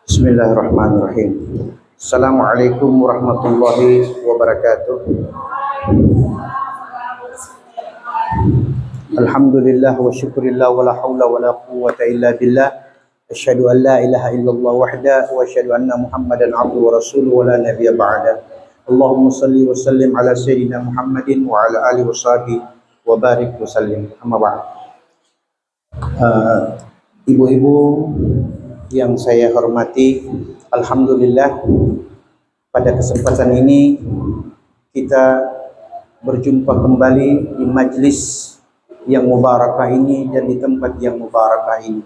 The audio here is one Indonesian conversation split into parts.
Bismillahirrahmanirrahim. Assalamualaikum warahmatullahi wabarakatuh. Alhamdulillah wa syukurillah wa la hawla wa la quwwata illa billah. Asyhadu an la ilaha illallah wahda wa asyhadu anna Muhammadan abduhu wa rasuluhu wa la nabiyya ba'da. Allahumma salli wa sallim ala sayyidina Muhammadin wa ala alihi wa sahbihi wa barik wa sallim. Amma ba'd. Ibu-ibu yang saya hormati, alhamdulillah pada kesempatan ini kita berjumpa kembali di majlis yang mubarakah ini dan di tempat yang mubarakah ini.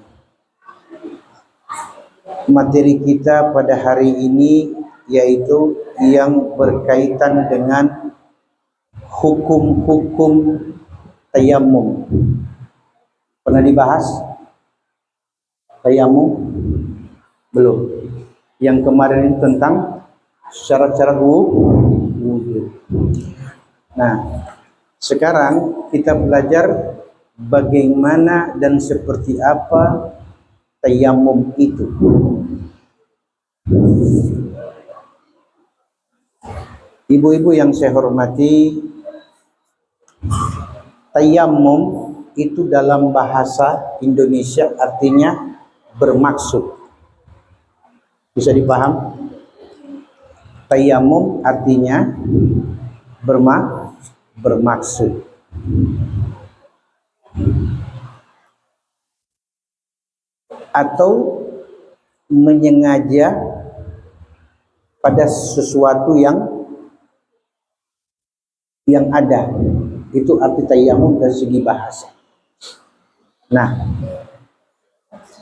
Materi kita pada hari ini yaitu yang berkaitan dengan hukum-hukum tayammum. Pernah dibahas tayammum? Belum. Yang kemarin ini tentang syarat-syarat wudu. Nah, sekarang kita belajar bagaimana dan seperti apa tayammum itu. Ibu-ibu yang saya hormati, tayammum itu dalam bahasa Indonesia artinya bermaksud. Bisa dipaham? Tayammum artinya bermaksud. Atau menyengaja pada sesuatu yang ada. Itu arti tayammum dari segi bahasa. Nah,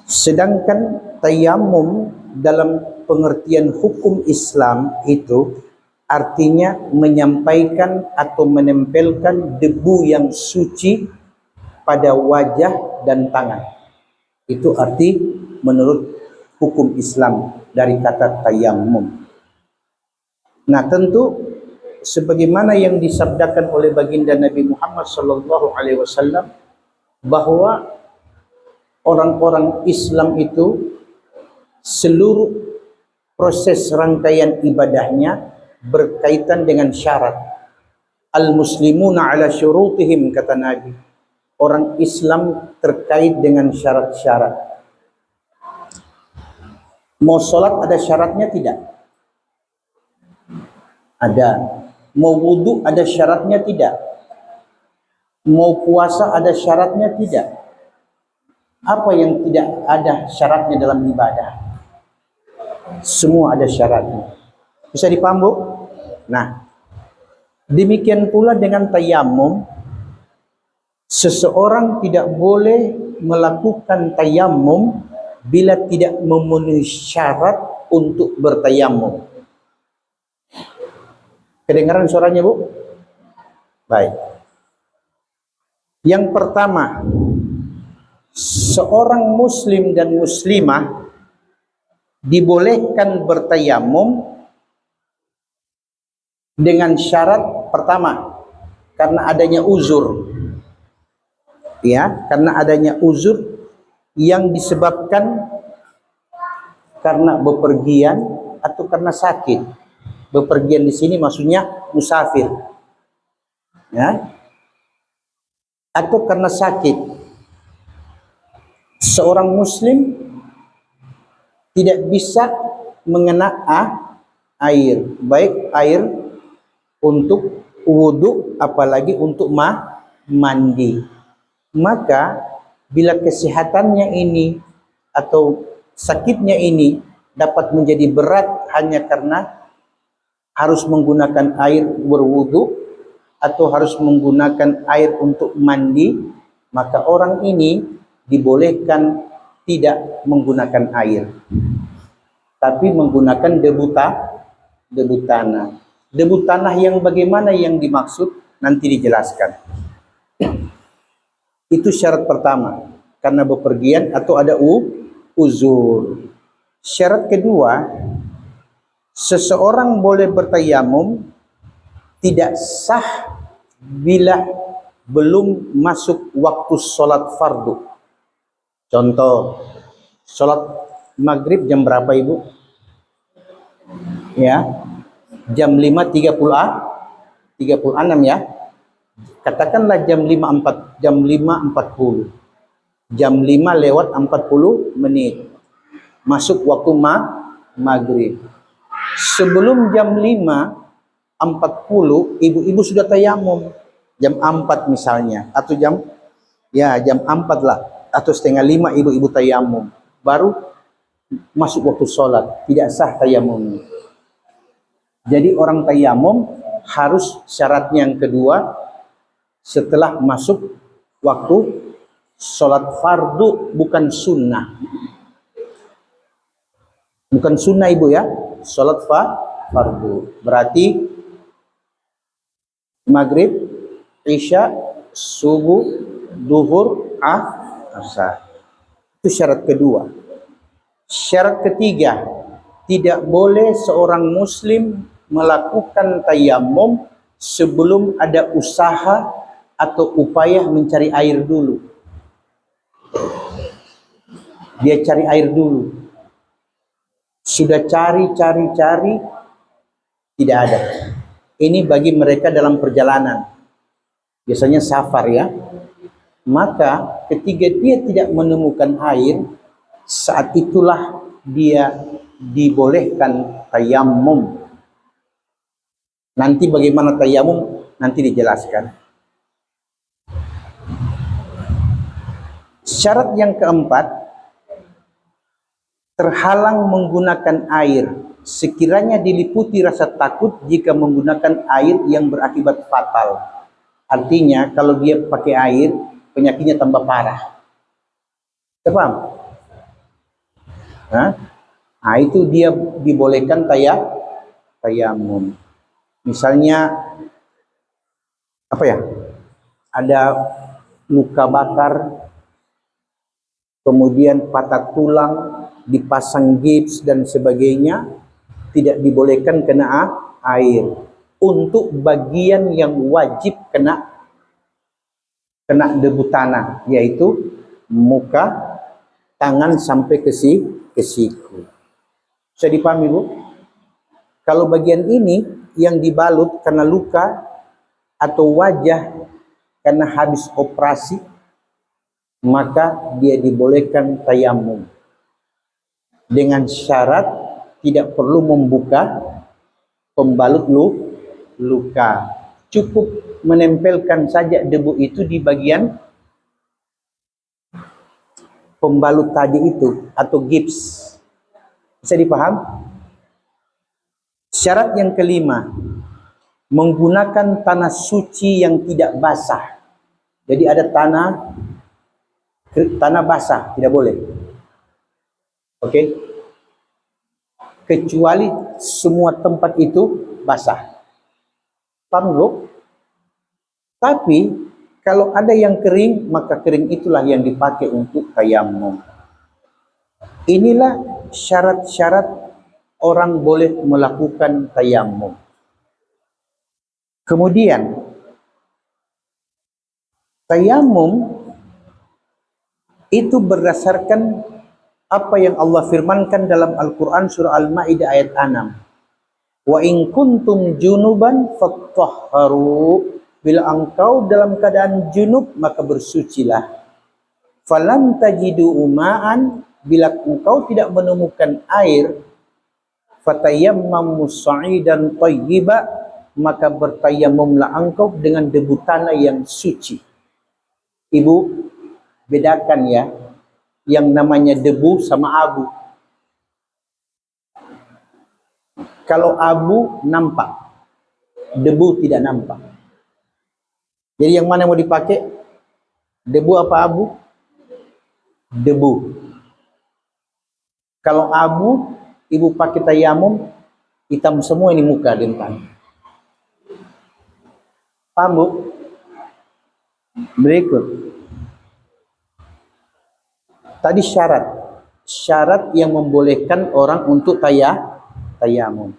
sedangkan tayammum dalam pengertian hukum Islam itu artinya menyampaikan atau menempelkan debu yang suci pada wajah dan tangan. Itu arti menurut hukum Islam dari kata tayammum. Nah, tentu sebagaimana yang disabdakan oleh baginda Nabi Muhammad SAW bahwa orang-orang Islam itu seluruh proses rangkaian ibadahnya berkaitan dengan syarat. Al-muslimuna ala syurutihim, kata Nabi. Orang Islam terkait dengan syarat-syarat. Mau sholat ada syaratnya tidak? Ada. Mau wudu ada syaratnya tidak? Mau puasa ada syaratnya tidak? Apa yang tidak ada syaratnya dalam ibadah? Semua ada syaratnya. Bisa dipaham, Bu? Nah, demikian pula dengan tayammum. Seseorang tidak boleh melakukan tayammum bila tidak memenuhi syarat untuk bertayammum. Kedengaran suaranya, Bu? Baik. Yang pertama, seorang muslim dan muslimah dibolehkan bertayammum dengan syarat pertama, karena adanya uzur. Ya, karena adanya uzur yang disebabkan karena bepergian atau karena sakit. Bepergian di sini maksudnya musafir. Ya. Atau karena sakit. Seorang muslim tidak bisa mengena air, baik air untuk wudu apalagi untuk mandi. Maka bila kesehatannya ini atau sakitnya ini dapat menjadi berat hanya karena harus menggunakan air berwudu atau harus menggunakan air untuk mandi, maka orang ini dibolehkan tidak menggunakan air, tapi menggunakan debu tanah. Debu tanah yang bagaimana yang dimaksud nanti dijelaskan. Itu syarat pertama, karena bepergian atau ada uzur. Syarat kedua, seseorang boleh bertayammum tidak sah bila belum masuk waktu sholat fardu. Contoh, Sholat maghrib jam berapa Ibu? Ya, jam 5.36 ya. Katakanlah jam 5.40. Jam 5 lewat 40 menit. Masuk waktu maghrib. Sebelum jam 5.40 ibu-ibu sudah tayamum. Jam 4 misalnya, atau jam 4 lah, atau setengah 5 ibu-ibu tayamum. Baru masuk waktu sholat, tidak sah tayamum. Jadi orang tayamum harus syaratnya yang kedua, setelah masuk waktu sholat fardu, bukan sunnah. Bukan sunnah Ibu ya, sholat fardu. Berarti maghrib, isya, subuh, duhur, asar. Itu syarat kedua. Syarat ketiga, tidak boleh seorang muslim melakukan tayammum sebelum ada usaha atau upaya mencari air dulu. Dia cari air dulu. Sudah cari, tidak ada. Ini bagi mereka dalam perjalanan. Biasanya safar ya. Maka ketika dia tidak menemukan air, saat itulah dia dibolehkan tayammum. Nanti bagaimana tayammum nanti dijelaskan. Syarat yang keempat, terhalang menggunakan air sekiranya diliputi rasa takut jika menggunakan air yang berakibat fatal. Artinya kalau dia pakai air, penyakitnya tambah parah. Paham? Nah, itu dia dibolehkan tayamum. Misalnya apa ya? Ada luka bakar, kemudian patah tulang, dipasang gips dan sebagainya, tidak dibolehkan kena air. Untuk bagian yang wajib kena debu tanah, yaitu muka, tangan sampai ke siku. Bisa dipahami Bu? Kalau bagian ini yang dibalut karena luka atau wajah karena habis operasi, maka dia dibolehkan tayamum. Dengan syarat tidak perlu membuka pembalut luka. Cukup menempelkan saja debu itu di bagian pembalut tadi itu atau gips. Bisa dipaham? Syarat yang kelima, menggunakan tanah suci yang tidak basah. Jadi ada tanah basah, tidak boleh. Oke? Kecuali semua tempat itu basah. Paham belum? Tapi kalau ada yang kering, maka kering itulah yang dipakai untuk tayammum. Inilah syarat-syarat orang boleh melakukan tayammum. Kemudian tayammum itu berdasarkan apa yang Allah firmankan dalam Al-Quran surah Al-Ma'idah ayat 6. Wa in kuntum junuban fattahharu, bila engkau dalam keadaan junub maka bersucilah. Falam tajidu ma'an, bila engkau tidak menemukan air, fatayammamu sa'idan thayyiba, maka bertayamumlah engkau dengan debu tanah yang suci. Ibu, bedakan ya, yang namanya debu sama abu. Kalau abu nampak, debu tidak nampak. Jadi yang mana mau dipakai? Debu apa abu? Debu. Kalau abu, ibu pakai tayamum, hitam semua ini muka dentan. Paham Bu? Berikut. Tadi syarat yang membolehkan orang untuk tayamum.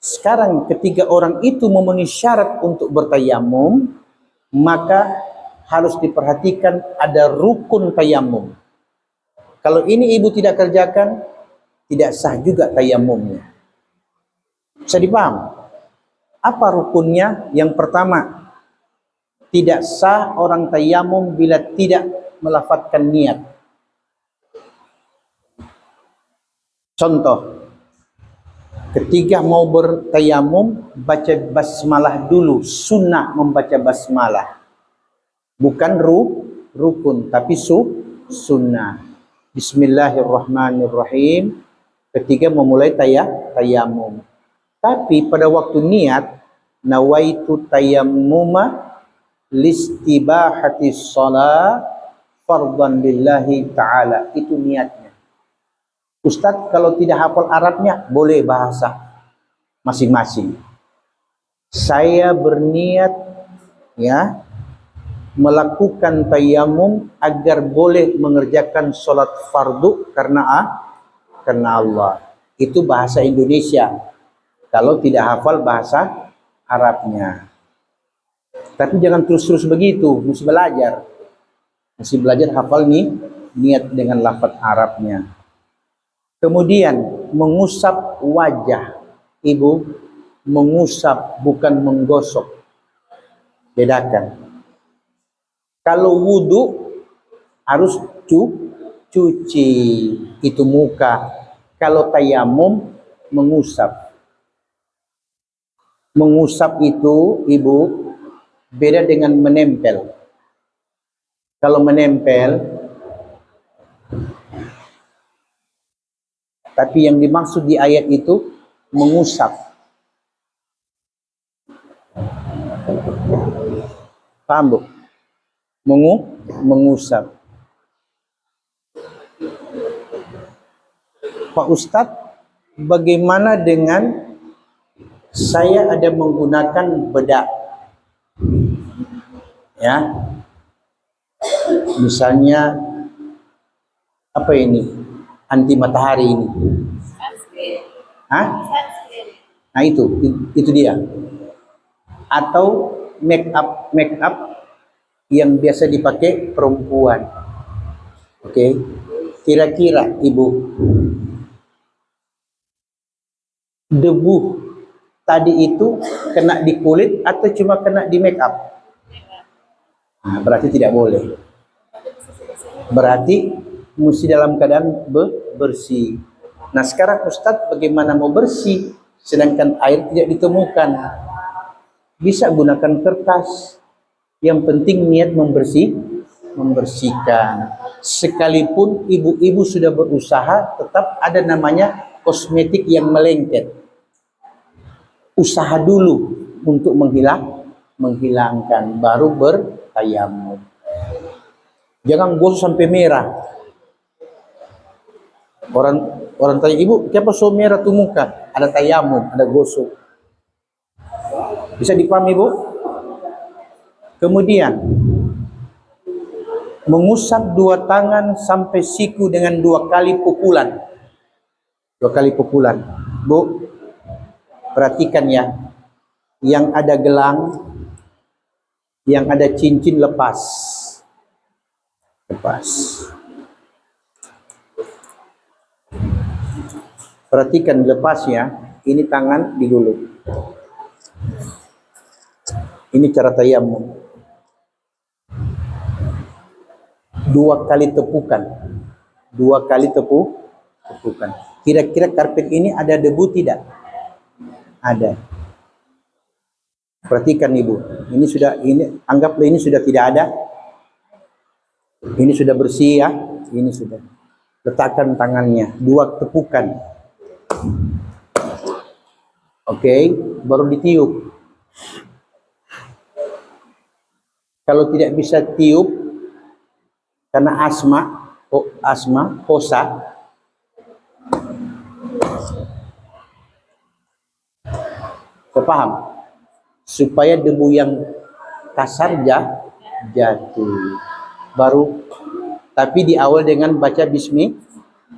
Sekarang ketika orang itu memenuhi syarat untuk bertayamum, maka harus diperhatikan ada rukun tayamum. Kalau ini ibu tidak kerjakan, tidak sah juga tayamumnya. Bisa dipaham? Apa rukunnya? Yang pertama, tidak sah orang tayamum bila tidak melafadzkan niat. Contoh, ketika mau bertayamum, baca basmalah dulu. Sunnah membaca basmalah. Bukan rukun, tapi sunnah. Bismillahirrahmanirrahim ketika memulai tayamum. Tapi pada waktu niat, nawaitu tayammuma listibahati shalah fardhan lillahi ta'ala. Itu niatnya. Ustadz kalau tidak hafal Arabnya, boleh bahasa masing-masing. Saya berniat ya melakukan tayamum agar boleh mengerjakan sholat fardu karena Allah. Itu bahasa Indonesia. Kalau tidak hafal bahasa Arabnya. Tapi jangan terus-terus begitu, mesti belajar. Mesti belajar hafal nih niat dengan lafaz Arabnya. Kemudian mengusap wajah. Ibu mengusap bukan menggosok. Bedakan. Kalau wudu harus cuci itu muka. Kalau tayamum mengusap. Mengusap itu ibu beda dengan menempel. Kalau menempel, tapi yang dimaksud di ayat itu mengusap. Paham bu? Mengusap. Pak Ustadz, bagaimana dengan saya ada menggunakan bedak? Ya, misalnya apa ini? Anti matahari ini. Hah? Nah itu dia. Atau make up yang biasa dipakai perempuan. Oke. Kira-kira ibu, debu tadi itu kena di kulit atau cuma kena di make up? Nah, berarti tidak boleh. Berarti mesti dalam keadaan bersih. Nah sekarang Ustadz bagaimana mau bersih sedangkan air tidak ditemukan? Bisa gunakan kertas. Yang penting niat membersihkan. Sekalipun ibu-ibu sudah berusaha, tetap ada namanya kosmetik yang melengket. Usaha dulu untuk menghilangkan, baru bertayamum. Jangan gosok sampai merah. Orang tanya, ibu, kenapa so merah tuh muka? Ada tayamum, ada gosok. Bisa dipahami ibu? Kemudian mengusap dua tangan sampai siku dengan 2 kali pukulan. 2 kali pukulan. Bu, perhatikan ya. Yang ada gelang, yang ada cincin lepas. Perhatikan lepasnya. Ini tangan digulung. Ini cara tayamum. 2 kali tepukan. 2 kali tepukan. Kira-kira karpet ini ada debu tidak? Ada. Perhatikan ibu. Ini anggaplah ini sudah tidak ada. Ini sudah bersih ya. Ini sudah. Letakkan tangannya. 2 tepukan. Oke, baru ditiup. Kalau tidak bisa tiup karena asma, hosa, paham? Supaya debu yang kasar jatuh. Baru, tapi di awal dengan baca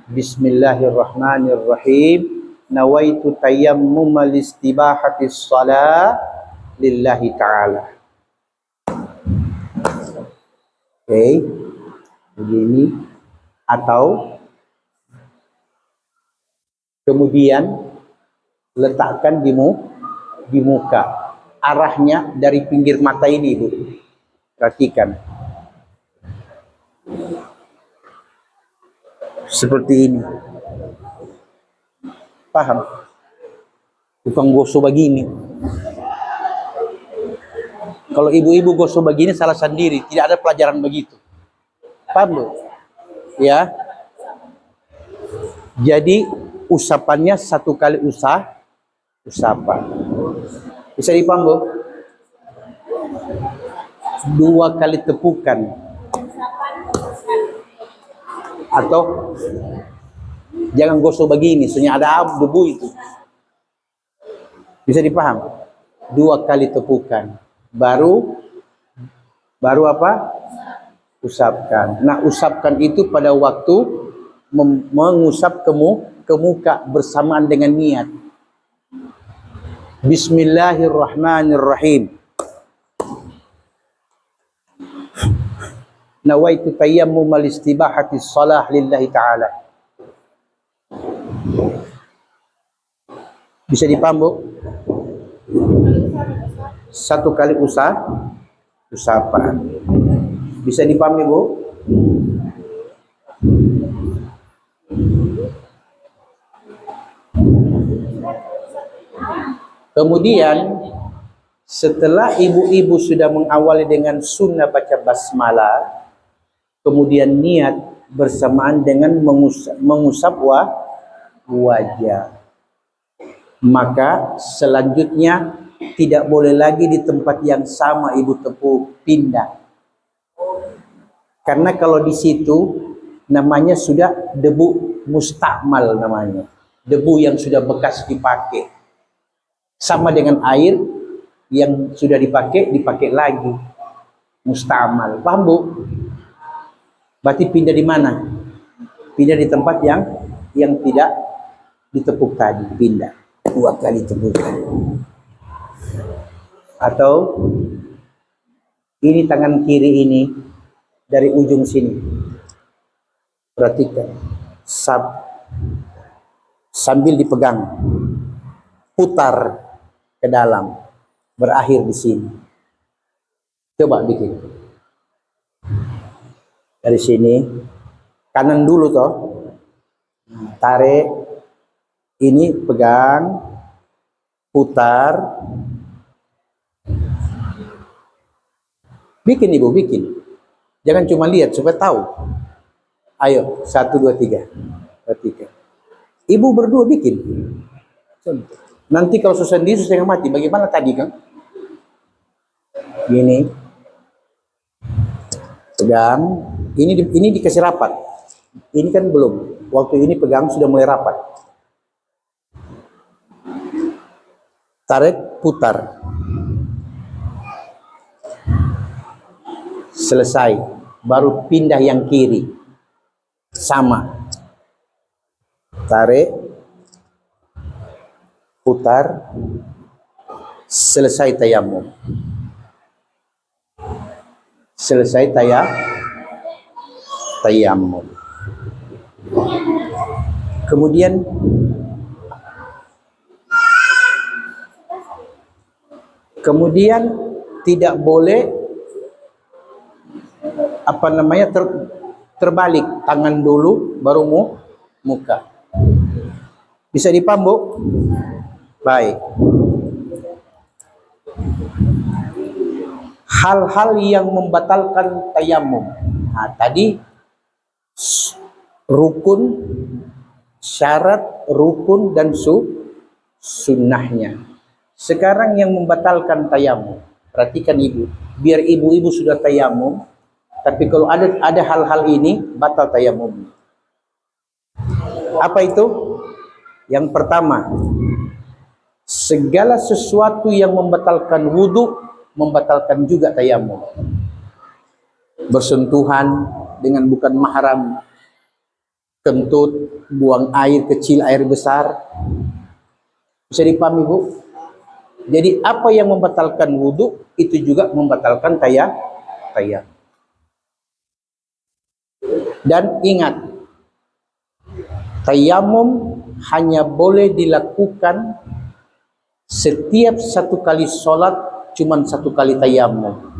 Bismillahirrahmanirrahim. Nawaitu tayammum listibahati shalah lillahi ta'ala. Oke. Begini. Atau kemudian letakkan di muka. Arahnya dari pinggir mata ini, Ibu. Perhatikan. Seperti ini. Paham? Bukan gosok begini. Kalau ibu-ibu gosok begini salah sendiri. Tidak ada pelajaran begitu. Paham, Bu? Ya. Jadi usapannya satu kali usapan. Bisa dipaham, Bu? 2 kali tepukan. Atau jangan gosok begini, soalnya ada debu itu. Bisa dipaham? 2 kali tepukan. Baru apa? Usapkan. Nah, usapkan itu pada waktu mengusap ke muka bersamaan dengan niat. Bismillahirrahmanirrahim. Nawaitu tayammum al-istibahati shalah lillahi ta'ala. Bisa dipaham, Bu? 1 kali usapan. Bisa dipahami, Bu? Kemudian setelah ibu-ibu sudah mengawali dengan sunnah baca basmalah, kemudian niat bersamaan dengan mengusap wajah. Maka selanjutnya tidak boleh lagi di tempat yang sama ibu tepuk, pindah. Karena kalau di situ namanya sudah debu mustakmal namanya. Debu yang sudah bekas dipakai. Sama dengan air yang sudah dipakai lagi. Mustamal. Paham, Bu? Berarti pindah di mana? Pindah di tempat yang tidak ditepuk tadi, pindah. 2 kali tepukan. Atau ini tangan kiri ini dari ujung sini. Perhatikan. Sambil dipegang. Putar ke dalam, berakhir di sini. Coba bikin. Dari sini, kanan dulu toh. Tarik, ini pegang, putar. Bikin, Ibu, bikin. Jangan cuma lihat, supaya tahu. Ayo, 1, 2, 3. Perhatikan. Ibu berdua bikin. Contoh. Nanti kalau sendiri susah mati, bagaimana tadi kan? Gini, pegang, ini dikasih rapat. Ini kan belum. Waktu ini pegang sudah mulai rapat. Tarik, putar. Selesai, baru pindah yang kiri. Sama. Tarik, putar, selesai tayammum. Selesai tayammum. Kemudian tidak boleh terbalik, tangan dulu baru muka. Bisa dipaham, Bu? Baik. Hal-hal yang membatalkan tayammum. Nah, tadi rukun, syarat, rukun dan sunnahnya. Sekarang yang membatalkan tayammum. Perhatikan, Ibu. Biar ibu-ibu sudah tayammum, tapi kalau ada hal-hal ini batal tayammum. Apa itu? Yang pertama, segala sesuatu yang membatalkan wudhu, membatalkan juga tayammum. Bersentuhan dengan bukan mahram, kentut, buang air kecil, air besar. Bisa dipahami, Bu? Jadi apa yang membatalkan wudhu, itu juga membatalkan tayammum. Dan ingat, Tayamum hanya boleh dilakukan setiap satu kali sholat, cuman satu kali tayamum.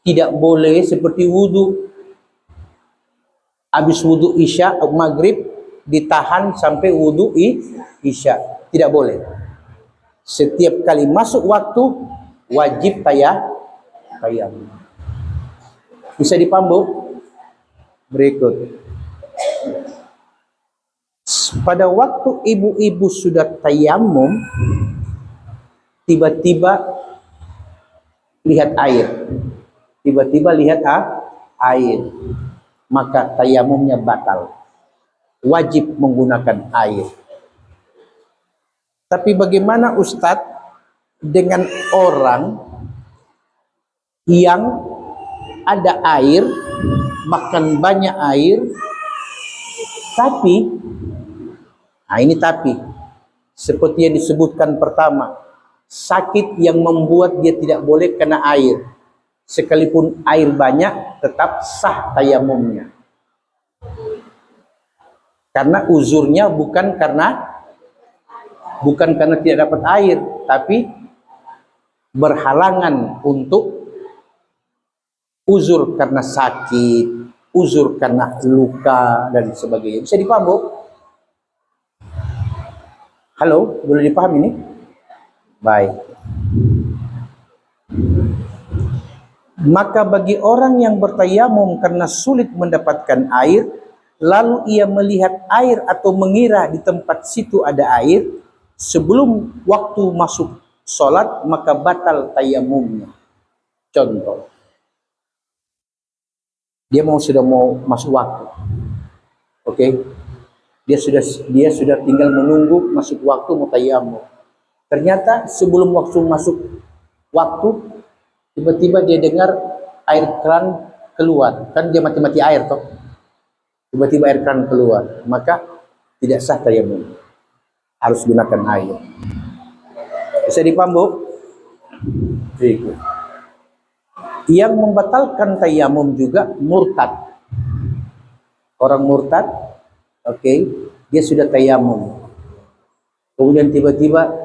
Tidak boleh seperti wudhu. Habis wudhu isya, maghrib, ditahan sampai wudhu isya. Tidak boleh. Setiap kali masuk waktu, wajib tayamum. Bisa dipaham, Bu? Berikut. Pada waktu ibu-ibu sudah tayamum, tiba-tiba lihat air. Tiba-tiba lihat air. Maka tayamumnya batal. Wajib menggunakan air. Tapi bagaimana Ustadz dengan orang yang ada air, makan banyak air, tapi seperti yang disebutkan pertama, sakit yang membuat dia tidak boleh kena air. Sekalipun air banyak, tetap sah tayamumnya. Karena uzurnya bukan karena tidak dapat air, tapi berhalangan untuk uzur karena sakit, uzur karena luka, dan sebagainya. Bisa dipaham, Bu? Halo, boleh dipahami ini? Baik. Maka bagi orang yang bertayamum karena sulit mendapatkan air, lalu ia melihat air atau mengira di tempat situ ada air, sebelum waktu masuk sholat, maka batal tayamumnya. Contoh, dia sudah mau masuk waktu, oke? Dia sudah tinggal menunggu masuk waktu mau tayamum. Ternyata sebelum waktu masuk waktu, tiba-tiba dia dengar air keran keluar. Kan dia mati-mati air toh. Tiba-tiba air keran keluar, maka tidak sah tayamum. Harus gunakan air. Bisa dipaham, Bu? Berikut. Yang membatalkan tayamum juga murtad. Orang murtad, oke, dia sudah tayamum. Kemudian tiba-tiba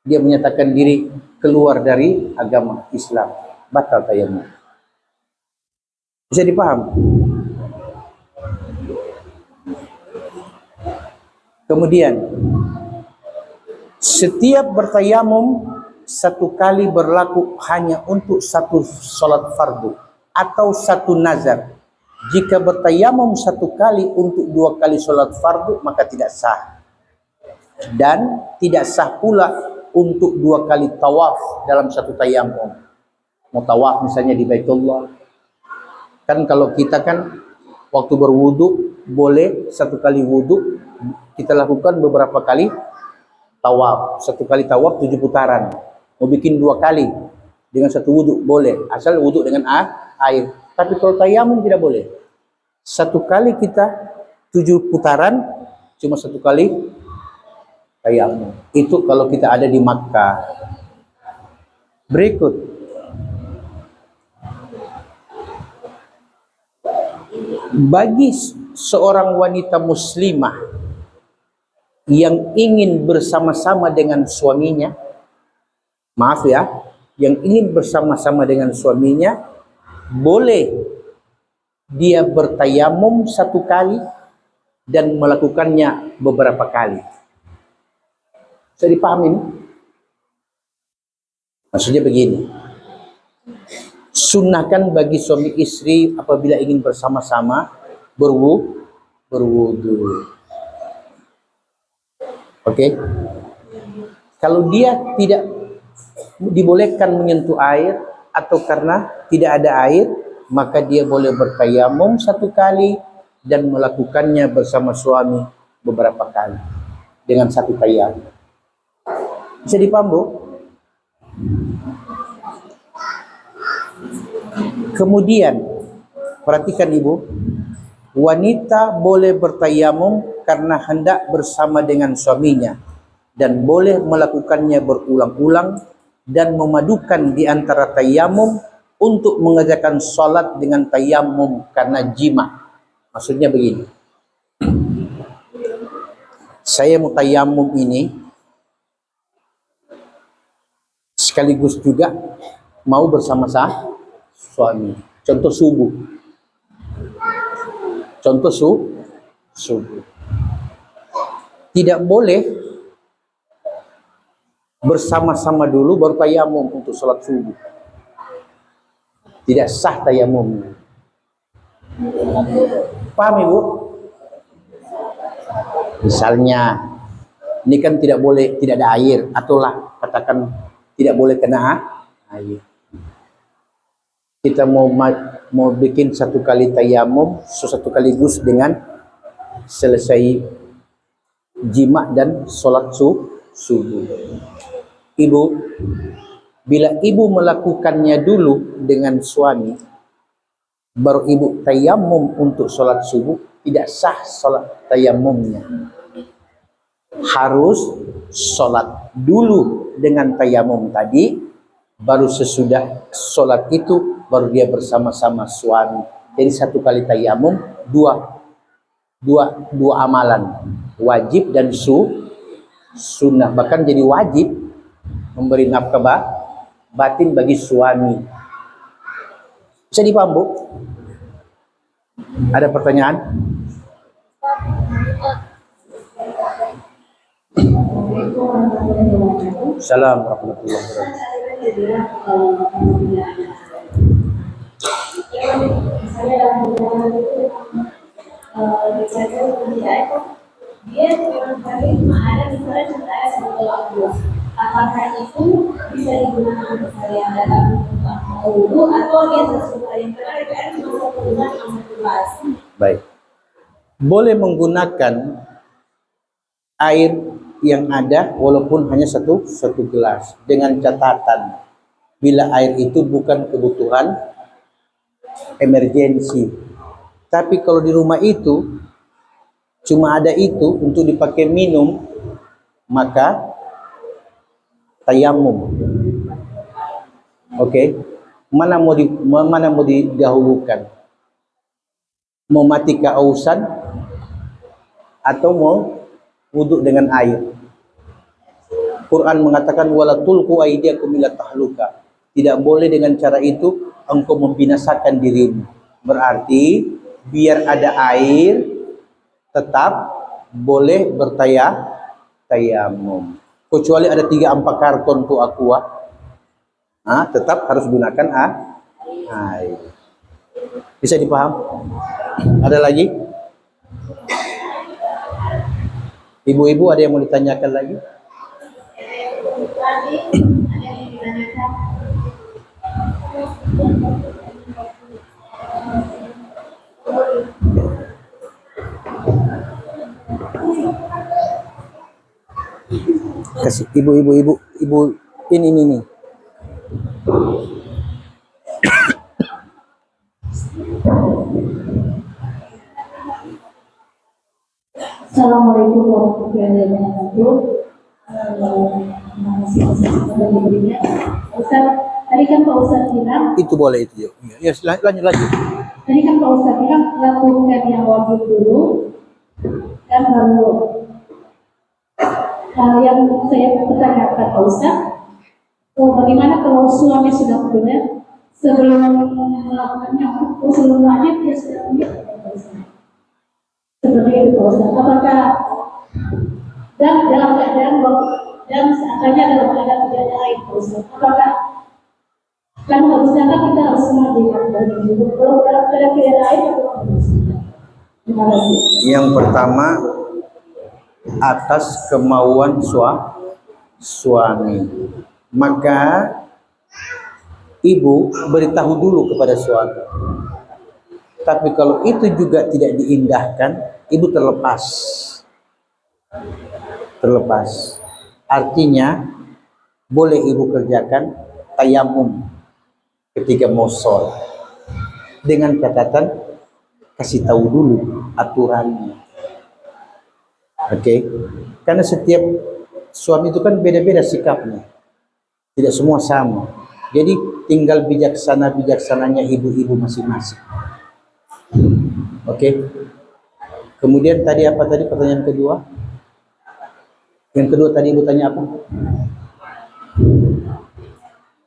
dia menyatakan diri keluar dari agama Islam, batal tayamum. Bisa dipaham? Kemudian setiap bertayamum satu kali berlaku hanya untuk satu sholat fardu atau satu nazar. Jika bertayamum satu kali untuk dua kali sholat fardu, maka tidak sah. Dan tidak sah pula untuk dua kali tawaf dalam satu tayamum. Mau tawaf misalnya di Baitullah. Kan kalau kita kan waktu berwudu boleh satu kali wudu kita lakukan beberapa kali tawaf. Satu kali tawaf 7 putaran. Mau bikin 2 kali dengan satu wudu boleh, asal wudu dengan air. Tapi kalau tayamum tidak boleh. Satu kali kita 7 putaran, cuma satu kali tayamum. Itu kalau kita ada di Makkah. Berikut. Bagi seorang wanita muslimah yang ingin bersama-sama dengan suaminya, maaf ya, yang ingin bersama-sama dengan suaminya, boleh dia bertayamum satu kali dan melakukannya beberapa kali. Bisa dipahami? Maksudnya begini, sunnahkan bagi suami istri apabila ingin bersama-sama berwudu. Oke? Kalau dia tidak dibolehkan menyentuh air atau karena tidak ada air, maka dia boleh bertayamum satu kali dan melakukannya bersama suami beberapa kali dengan satu tayamum. Bisa dipaham, Bu? Kemudian perhatikan Ibu, wanita boleh bertayamum karena hendak bersama dengan suaminya dan boleh melakukannya berulang-ulang dan memadukan di antara tayamum untuk mengerjakan sholat dengan tayamum karena jima. Maksudnya begini, saya mau tayamum ini sekaligus juga mau bersama-sama suami. Contoh subuh. Contoh subuh. Tidak boleh bersama-sama dulu baru tayamum untuk sholat subuh. Tidak sah tayamumnya. Paham Ibu? Misalnya, ini kan tidak boleh, tidak ada air, ataulah katakan tidak boleh kena air. Kita mau bikin satu kali tayamum, satu kaligus dengan selesai jima dan sholat subuh. Ibu, bila ibu melakukannya dulu dengan suami, baru ibu tayamum untuk sholat subuh, tidak sah sholat tayamumnya. Harus sholat dulu dengan tayamum tadi, baru sesudah sholat itu baru dia bersama-sama suami. Jadi satu kali tayamum, dua amalan, wajib dan sunnah. Bahkan jadi wajib memberi nafkah batin bagi suami. Bisa dipaham Bu? Ada pertanyaan? Assalamualaikum warahmatullahi wabarakatuh. Apakah itu bisa digunakan untuk yang dalam wudhu atau dia sesuatu yang baik. Boleh menggunakan air yang ada walaupun hanya satu gelas, dengan catatan bila air itu bukan kebutuhan emergensi. Tapi kalau di rumah itu cuma ada itu untuk dipakai minum, maka tayamum. Oke. Mana mau didahulukan? Mau mati kehausan atau mau wudhu dengan air? Quran mengatakan wala tulqu aydiyakum ila tahluka. Tidak boleh dengan cara itu engkau membinasakan dirimu. Berarti biar ada air tetap boleh bertayamum. Kecuali ada 3-4 karton tuh aqua, tetap harus gunakan air. Bisa dipaham? Ada lagi? Ibu-ibu ada yang mau ditanyakan lagi? Kasih ibu ini. Assalamualaikum warahmatullahi wabarakatuh. Terima kasih Ustaz. Tadi kan Pak Ustaz bilang itu boleh itu yuk. Ya, lanjut. Tadi kan Pak Ustaz bilang lakukan yang wajib dulu dan baru yang saya pertanyakan Pak Ustaz, bagaimana kalau suami sudah punya sebelum melakukannya, sebelum wajib dia sudah punya seperti itu Pak Ustaz. Apakah dan dalam keadaan dan seakannya dalam keadaan tidak ada air Pak Ustaz, apakah kan harusnya kan kita harus mandi kalau dalam keadaan tidak ada air atau terima kasih. Yang pertama, atas kemauan suami, maka ibu beritahu dulu kepada suami. Tapi kalau itu juga tidak diindahkan, ibu terlepas. Artinya boleh ibu kerjakan tayamum ketika mau sholat, dengan catatan kasih tahu dulu aturannya. Oke. Karena setiap suami itu kan beda-beda sikapnya, tidak semua sama. Jadi tinggal bijaksananya ibu-ibu masing-masing. Oke. Kemudian tadi apa tadi pertanyaan kedua? Yang kedua tadi ibu tanya apa?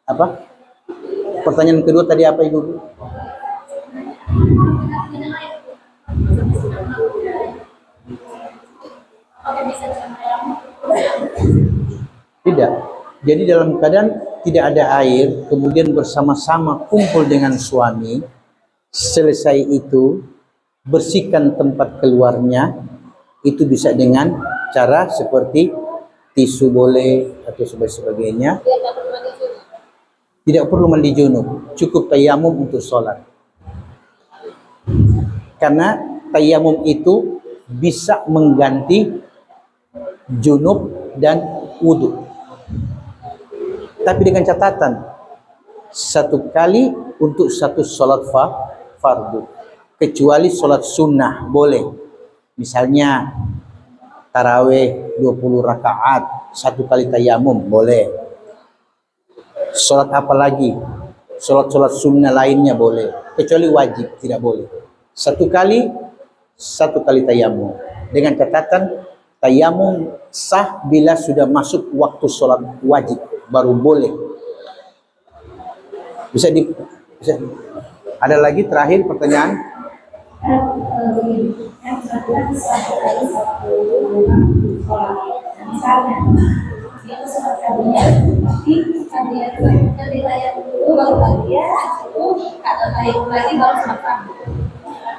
Apa? Pertanyaan kedua tadi apa ibu? Tidak. Jadi dalam keadaan tidak ada air, kemudian bersama-sama kumpul dengan suami, selesai itu bersihkan tempat keluarnya, itu bisa dengan cara seperti tisu boleh atau sebagainya. Tidak perlu mandi junub, cukup tayamum untuk sholat. Karena tayamum itu bisa mengganti junub dan wudhu. Tapi dengan catatan, satu kali untuk satu sholat fardu. Kecuali sholat sunnah boleh. Misalnya taraweh 20 rakaat, satu kali tayamum boleh. Sholat apa lagi? Sholat sunnah lainnya boleh. Kecuali wajib tidak boleh. Satu kali tayamum. Dengan catatan tayamum sah bila sudah masuk waktu sholat wajib, baru boleh. Bisa. Ada lagi terakhir pertanyaan?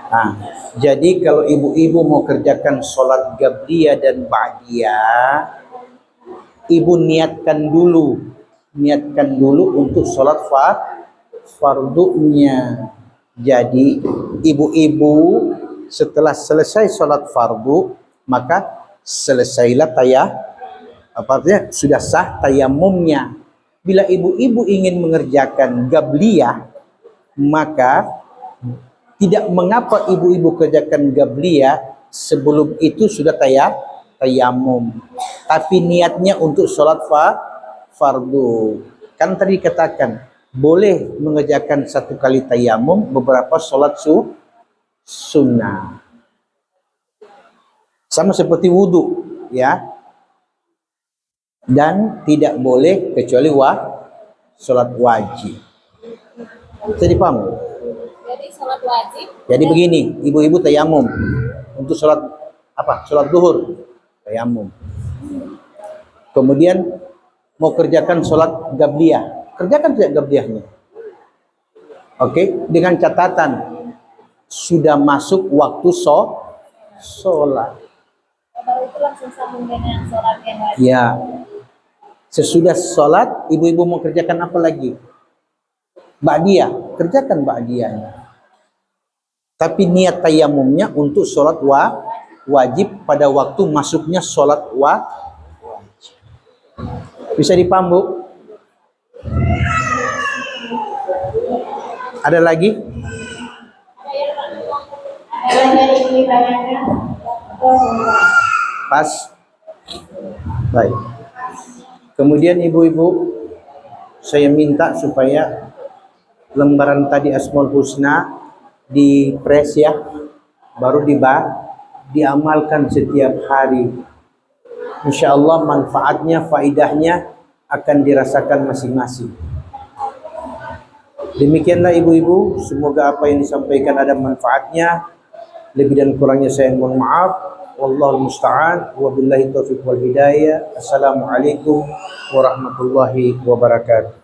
Nah, jadi kalau ibu-ibu mau kerjakan sholat gabliyah dan ba'diyah, ibu niatkan dulu untuk sholat fardunya. Jadi ibu-ibu setelah selesai sholat fardu, maka selesailah sudah sah tayamumnya. Bila ibu-ibu ingin mengerjakan gabliyah, maka tidak mengapa ibu-ibu kerjakan gabliyah sebelum itu sudah tayamum. Tapi niatnya untuk sholat fardu. Kan tadi katakan boleh mengerjakan satu kali tayamum beberapa sholat sunnah. Sama seperti wudhu, ya. Dan tidak boleh kecuali sholat wajib. Jadi paham? Jadi sholat wajib. Jadi begini, ibu-ibu tayamum untuk sholat apa? Sholat zuhur, tayamum. Kemudian mau kerjakan sholat gabliyah, kerjakan tidak gabliyahnya. Oke, dengan catatan sudah masuk waktu sholat. Baru itu langsung sambung dengan sholat yang wajib. Ya, sesudah sholat, ibu-ibu mau kerjakan apa lagi? Ba'diyah, kerjakan ba'diyahnya. Tapi niat tayamumnya untuk sholat wajib pada waktu masuknya sholat wajib. Bisa dipaham, Bu? Ada lagi? Pas. Baik. Kemudian ibu-ibu, saya minta supaya lembaran tadi Asmaul Husna di press ya, baru diamalkan setiap hari. Insya Allah manfaatnya, faidahnya akan dirasakan masing-masing. Demikianlah ibu-ibu, semoga apa yang disampaikan ada manfaatnya. Lebih dan kurangnya saya mohon maaf. Wallahul musta'an, wabillahi taufiq wal hidayah. Assalamualaikum warahmatullahi wabarakatuh.